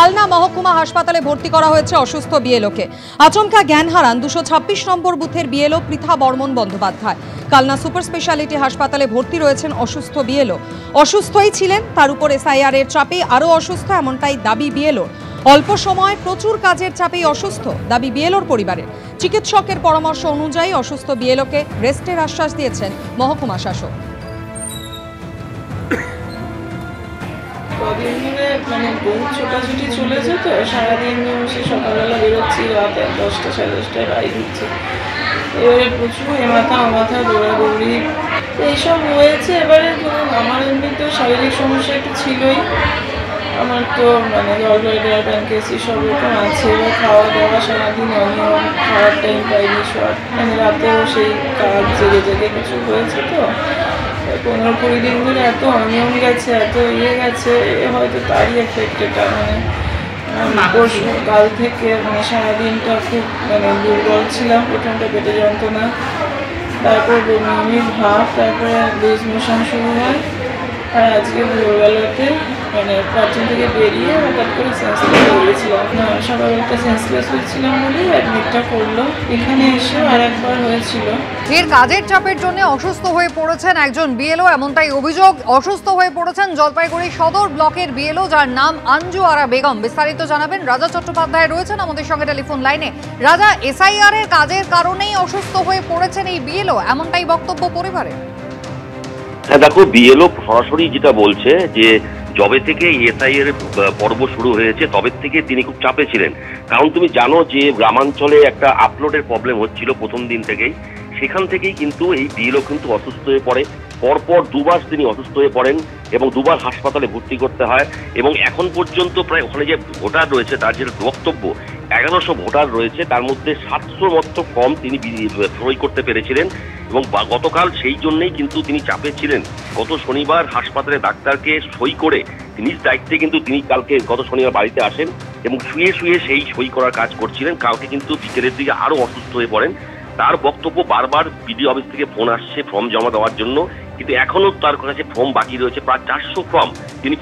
কালনা মহকুমা হাসপাতালে ভর্তি করা হয়েছে অসুস্থ বিএলওকে। আচমকা জ্ঞান হারান 226 নম্বর বুথের BLO Pritha Barman Bandyopadhyay. Kalna super speciality হাসপাতালে ভর্তি রয়েছেন অসুস্থ বিএলও। অসুস্থই ছিলেন, তার উপর এসআইআর এর চাপে আরও অসুস্থ, এমনটাই দাবি বিএলওর। অল্প সময় প্রচুর কাজের চাপেই অসুস্থ দাবি বিএলওর পরিবারের। চিকিৎসকের পরামর্শ অনুযায়ী অসুস্থ বিএলওকে রেস্টের আশ্বাস দিয়েছেন মহকুমা শাসক। কদিন ধরে বহু ছোটাছুটি চলেছে, তো সারাদিন সে সকালবেলা বেরোচ্ছি, রাত 10টা সাড়ে 10টায় বাড়ি ঢুকছে। এবারে প্রচুর এমাথা ওমাথা দৌড়াদৌড়ি এইসব হয়েছে। এবারে ধরুন আমার এমনি তো শারীরিক সমস্যা একটু ছিলই, আমার তো গলব্লাডার প্যানক্রিয়াসিস সব রকম আছে। এবার খাওয়া দাওয়া সারাদিন অনিয়ম, খাওয়ার টাইম পাইনি, সব রাতেও সেই কাজ জেগে জেগে কিছু হয়েছে। তো 15-20 দিন ধরে এত অনিয়ম গেছে, এত গেছে, হয়তো তারই এফেক্ট এটা। পরশু কাল থেকে সারাদিনটা খুব দুর্বল ছিলাম। প্রথমটা পেটে যন্ত্রণা, তারপর বমির ভাব, তারপরে লুজ মোশন শুরু হয়। আর আজকে ভোরবেলাতে প্রাচীন থেকে বেরিয়ে হঠাৎ করে সেন্সলেস হয়ে গেছিলাম। সকালবেলাটা সেন্সলেস হয়েছিলাম বলেই অ্যাডমিটটা করলো। এখানে এসেও আর একবার হয়েছিল। ফের কাজের চাপের জন্য অসুস্থ হয়ে পড়েছেন একজন বিএলও, এমনটাই অভিযোগ। অসুস্থ হয়ে পড়েছেন জলপাইগুড়ি সদর ব্লকের বিএলও, যার নাম আঞ্জু আরা বেগম। বিস্তারিত জানাবেন রাজা চট্টোপাধ্যায়, রয়েছেন আমাদের সঙ্গে টেলিফোন লাইনে। রাজা, এসআইআর এর কাজের কারণেই অসুস্থ হয়ে পড়েছেন এই বিএলও, এমনটাই বক্তব্য পরিবারের। হ্যাঁ দেখো, বিএলও সরাসরি যেটা বলছে যে যবে থেকে এসআইআর পর্ব শুরু হয়েছে তবে থেকে তিনি খুব চাপে ছিলেন। কারণ তুমি জানো যে গ্রামাঞ্চলে একটা আপলোডের প্রবলেম হচ্ছিল প্রথম দিন থেকেই। সেখান থেকেই কিন্তু এই বিএলও কিন্তু অসুস্থ হয়ে পড়ে। পরপর দুবার তিনি অসুস্থ হয়ে পড়েন এবং দুবার হাসপাতালে ভর্তি করতে হয়। এবং এখন পর্যন্ত প্রায় ওখানে যে ভোটার রয়েছে তার যে বক্তব্য, 1100 ভোটার রয়েছে, তার মধ্যে 700 মতো কম তিনি সই করতে পেরেছিলেন। এবং গতকাল সেই জন্যই কিন্তু তিনি চাপে ছিলেন। গত শনিবার হাসপাতালে ডাক্তারকে সই করে নিজ দায়িত্বে কিন্তু তিনি কালকে গত শনিবার বাড়িতে আসেন এবং শুয়ে শুয়ে সেই সই করার কাজ করছিলেন। কালকে কিন্তু বিকেলের দিকে আরও অসুস্থ হয়ে পড়েন। তার বক্তব্য, বারবার বিডিও অফিস থেকে ফোন আসছে ফর্ম জমা দেওয়ার জন্য, কিন্তু এখনো তার কাছে ফর্ম বাকি রয়েছে প্রায় 400 ফর্ম। তিনি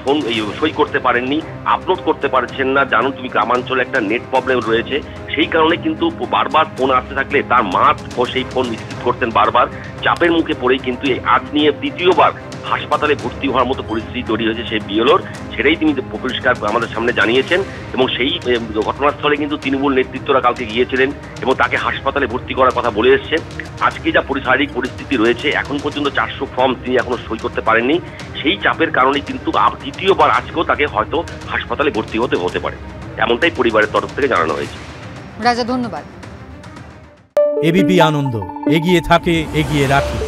সই করতে পারেননি, আপলোড করতে পারছেন না। জানো তুমি গ্রামাঞ্চলে একটা নেট প্রবলেম রয়েছে, সেই কারণে কিন্তু বারবার ফোন আসতে থাকলে তার মা সেই ফোন রিসিভ করতেন বারবার। চাপের মুখে পড়েই কিন্তু আজ নিয়ে দ্বিতীয়বার হাসপাতালে ভর্তি হওয়ার মতো পরিস্থিতি তৈরি হয়েছে সেই বিএলওর। সেটাই তিনি পরিষ্কার আমাদের সামনে জানিয়েছেন। এবং সেই ঘটনাস্থলে কিন্তু তৃণমূল নেতৃত্বরা কালকে গিয়েছিলেন এবং তাকে হাসপাতালে ভর্তি করার কথা বলে এসছেন। আজকে যা শারীরিক পরিস্থিতি রয়েছে, এখন পর্যন্ত 400 ফর্ম তিনি এখনো সই করতে পারেননি। সেই চাপের কারণে কিন্তু দ্বিতীয়বার আজকেও তাকে হয়তো হাসপাতালে ভর্তি হতে পারে, এমনটাই পরিবারের তরফ থেকে জানানো হয়েছে। রাজা, ধন্যবাদ। এবিপি আনন্দ, এগিয়ে থাকে, এগিয়ে রাখে।